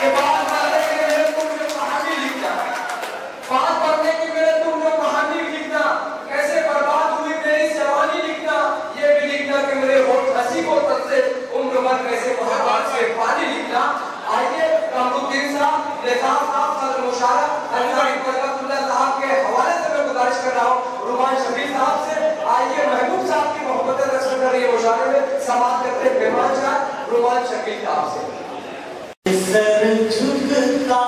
कि बात करने की मेरे तुम जो कहानी लिखना, बात करने की मेरे तुम जो कहानी लिखना, कैसे बर्बाद हुई मेरी जवानी लिखना, ये भी लिखना कि मेरे होठ हंसी को तक से उम्र भर कैसे मोहब्बत से पानी लिखना। आइए कमरुद्दीन साहब, लेखा साहब, सदर मुशारफ साहब के हवाले से मैं गुजारिश कर रहा हूँ रुमान शफी साहब से। आइए महबूब साहब की मोहब्बत रक्षा कर रही है मुशारे में समाप्त करते हैं मेहमान शाह रुमान शफी साहब से। सर झुकता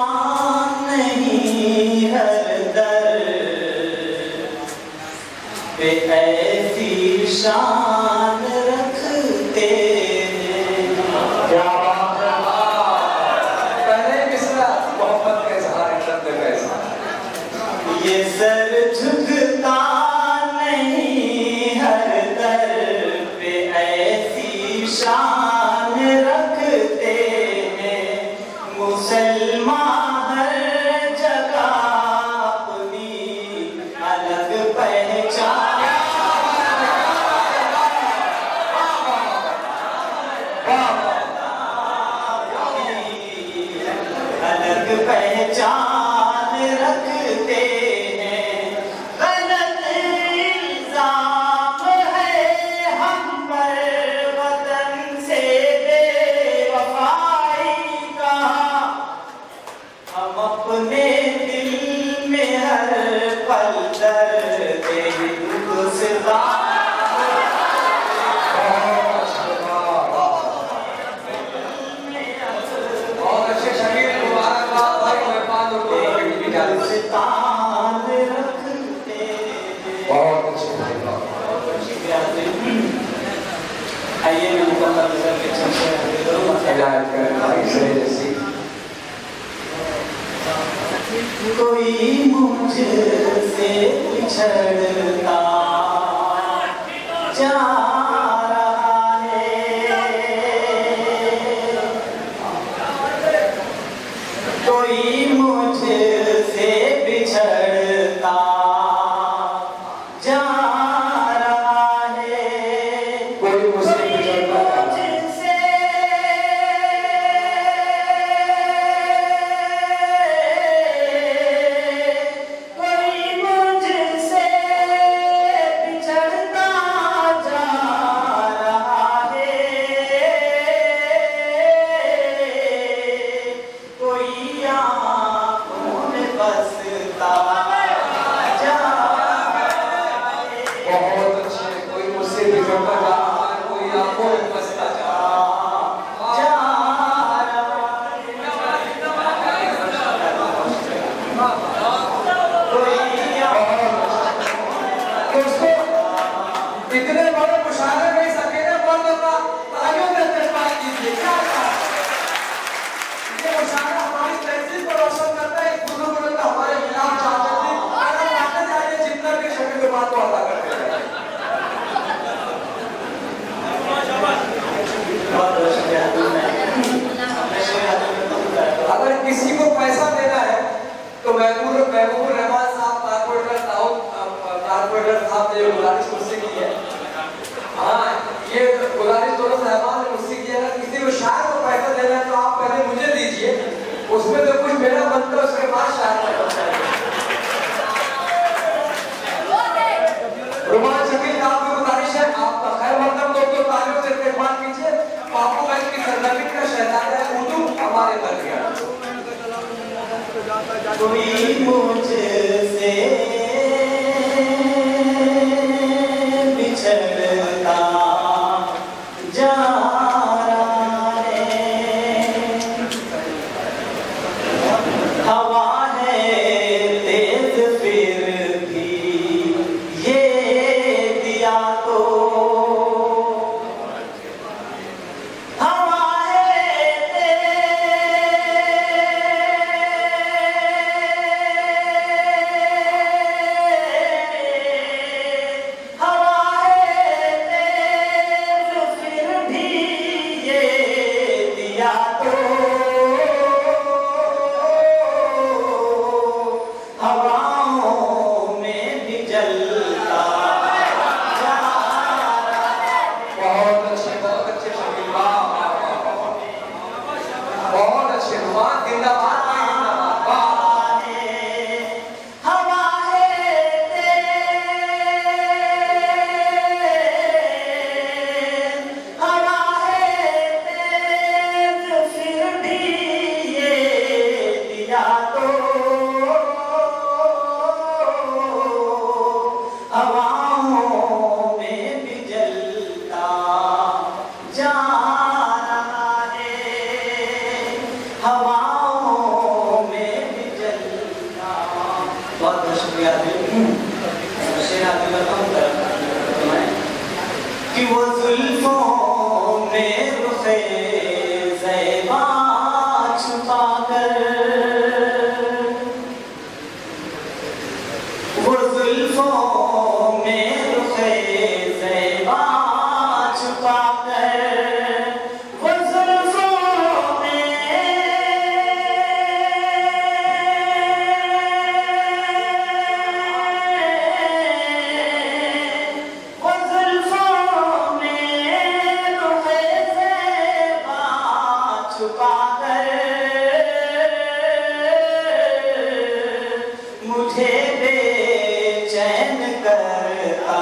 नहीं हर दर पे ऐसी शान रखते हैं। क्या बात है, पहले मिसरा मोहब्बत के सहारे करते कैसा। ये सर झुकता नहीं हर दर पे ऐसी शान रखते हैं। मुसलमान हर जगह अपनी अलग पहचान, अलग पहचान रखते हैं। गलत इल्जाम है हम पर वतन से बेवफाई का, हम अपने दिल में हर पल दर्द हिंदुस्तान। बहुत अच्छे शहीद, मुबारकबाद भाई, मेहमान और हिंदुस्तान रखते हैं। बहुत अच्छे भाई। आइए मैं मुकम्मल करके चलते हैं हिदायत करें भाई से जैसी। कोई मुझसे बिछड़ता जा रहा है, कोई मुझसे बिछड़ता जा रहा है। कोई मुझसे बिछड़ता इतने बड़े मुशायरे में सके ना मर्द का तालियों से इस्तेमाल कीजिए। क्या ये मुशायरा हमारी तहजीब को रोशन करता है। बुजुर्ग लोग हमारे खिलाफ चाहते थे, अगर मानते जाइए जितना भी शक्ल के बात को अदा करते हैं। अगर किसी को पैसा देना है तो महबूब रहमान साहब कारपोरेटर साहब ने गुजारिश मुझसे की है। हाँ, ये गुजारिश दोनों साहबान ने मुझसे की है। अगर किसी को शायर को पैसा देना है तो आप पहले मुझे दीजिए, उसमें तो कुछ मेरा बनता है, उसके बाद शायर का बनता है। रुमान शकील साहब की गुजारिश है, आपका खैर मतलब तो तालियों से इस्तेमाल कीजिए। पापू भाई की सरजमीन का शहजादा उर्दू हमारे घर गया। कोई मुझसे बिछड़ता जा रहा है, हवा है तेज फिर भी ये दिया तो, हवा है तेज हवाओं में भी जलता जा रहा है, हवाओं में भी जलता। बहुत बहुत शुक्रिया कि वो जुल्फों में रुखे ज़ैबा छुपा कर, वो जुल्फों में रुखे ज़ैबा छुपा कर, वो जुल्फों में, वो जुल्फों में रुखे ज़ैबा छुपा कर मुझे बेचैन करता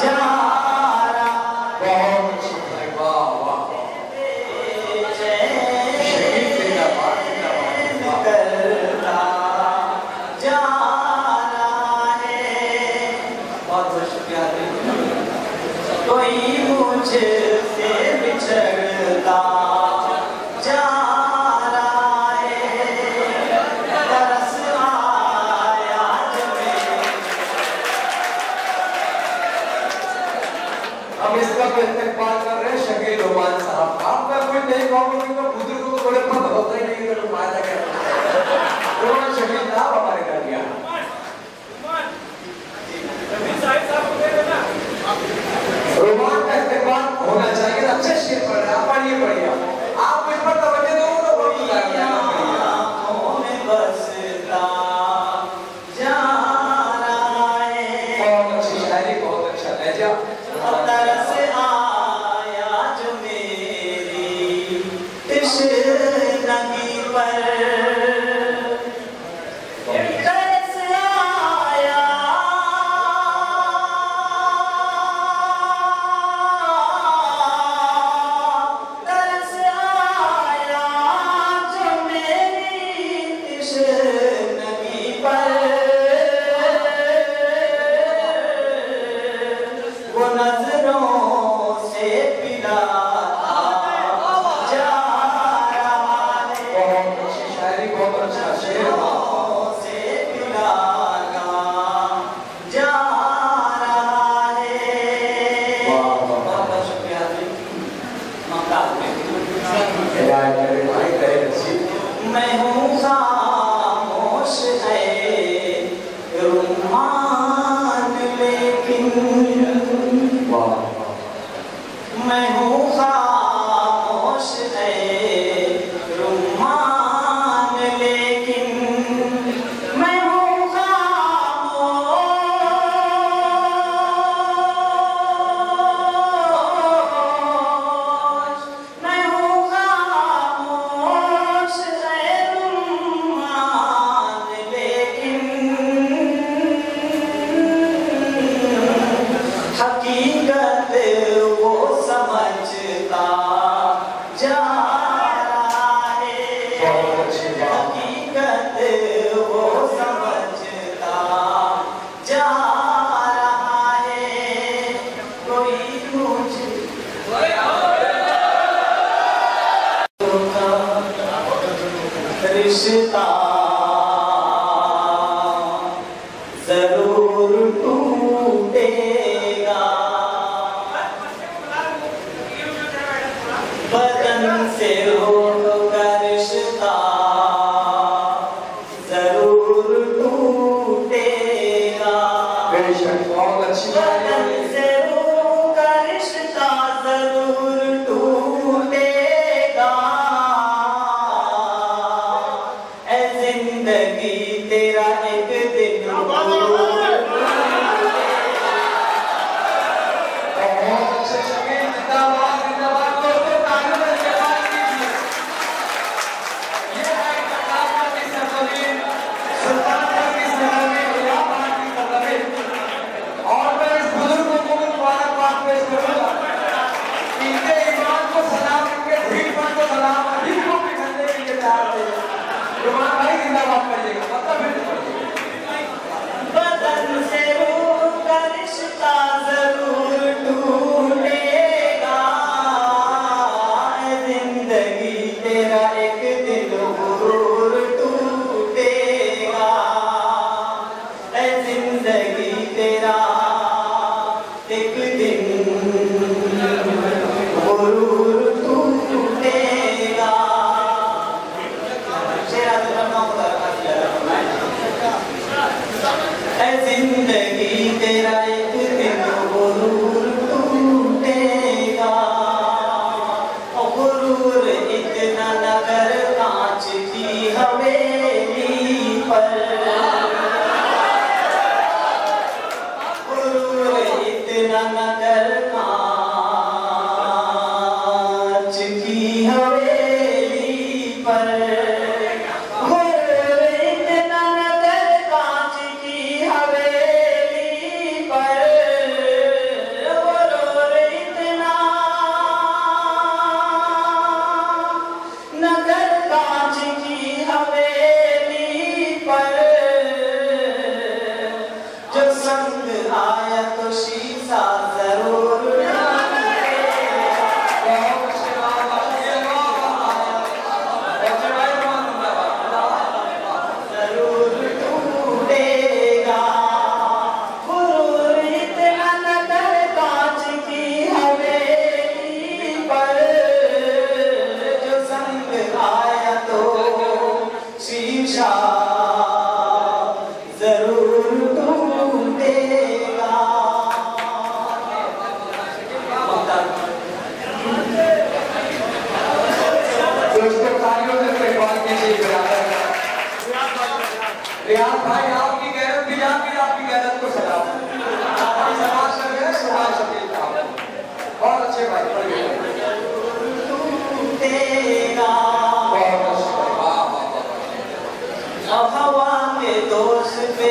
जा रहा। बहुत अच्छा है, वाह वाह, करता जा रहा है। बहुत बहुत शुक्रिया। कोई मुझसे बिछड़ता जा रहा है, तरस आया हम इसका इस्तेमाल कर रहे हैं शकील रोमान साहब। आपका कोई नहीं कहोगे तो बुजुर्ग को थोड़े पता होता ही नहीं कि माया क्या रोमान शकील साहब हमारे घर गया। रोमान का इस्तेमाल होना चाहिए, अच्छे शेर पढ़ रहे हैं आप, पढ़िए पढ़िए आप इस पर तवज्जो दो तो बहुत मजा आएगा। आँखों में बसता जा रहा है, बहुत अच्छी शायरी, बहुत अच्छा लहजा। तरस आया जो मेरी तशनगी पर, तरस आया, तरस आया जो मेरी तशनगी पर, वो नजरों से पिलाता जा रहा है, बहुत अच्छी शायरी, बहुत अच्छा शेर। नजरों से पिलाता जा रहा है। वाह वाह, बहुत शुक्रिया यार मेरे भाई करे नसीब। मैं हूँ खामोश है रुमान लेकिन, वाह मैं हूँ खामोश है रुमान लेकिन, मैं हूँ खामोश, मैं हूँ खामोश है रुमान लेकिन, हकीकत वो समझता जा रहा है, बहुत अच्छी बात। हकीकत वो समझता जा रहा है। कोई मुझे रिश्ता जरूर टूटेगा, बदन से होकर रिश्ता जरूर टूटेगा, बेशक बहुत अच्छी बदन शायरी। से होकर रिश्ता जरूर टूटेगा। ऐ जिंदगी तेरा एक दिन बहुत अच्छे शकील, जिंदाबाद जिंदाबाद। दोस्तों तालियों से इस्तेमाल कीजिए। ये है कलाकार की सरजमीन, सुल्तानपुर की सरजमीन, इलाहाबाद की सरजमीन। और मैं इस बुजुर्ग को रिश्ता जरूर टूटेगा, जिंदगी तेरा एक दिन जरूर टूटेगा, जिंदगी तेरा एक दिन जरूर टूटेगा। जिंदगी तेरा एक दिन गुरूर टूटेगा, गुरूर इतना नगर कांच की हवेली पर, गुरूर इतना नगर कांच की हवेली पर, आया तो शीशा जरूर जरूर टूटेगा, गुरूर इतना नगर कांच की हवेली पर, जो संग आया तो शीशा जरूर टूटेगा। दोस्तों तालियों से इस्तेमाल कीजिए। रियाज भाई आपकी गैरत भी आपकी गैरत को सलाम। आपकी समाज से है समाज से बहुत अच्छे भाई टूटेगा, हवा के दोष पे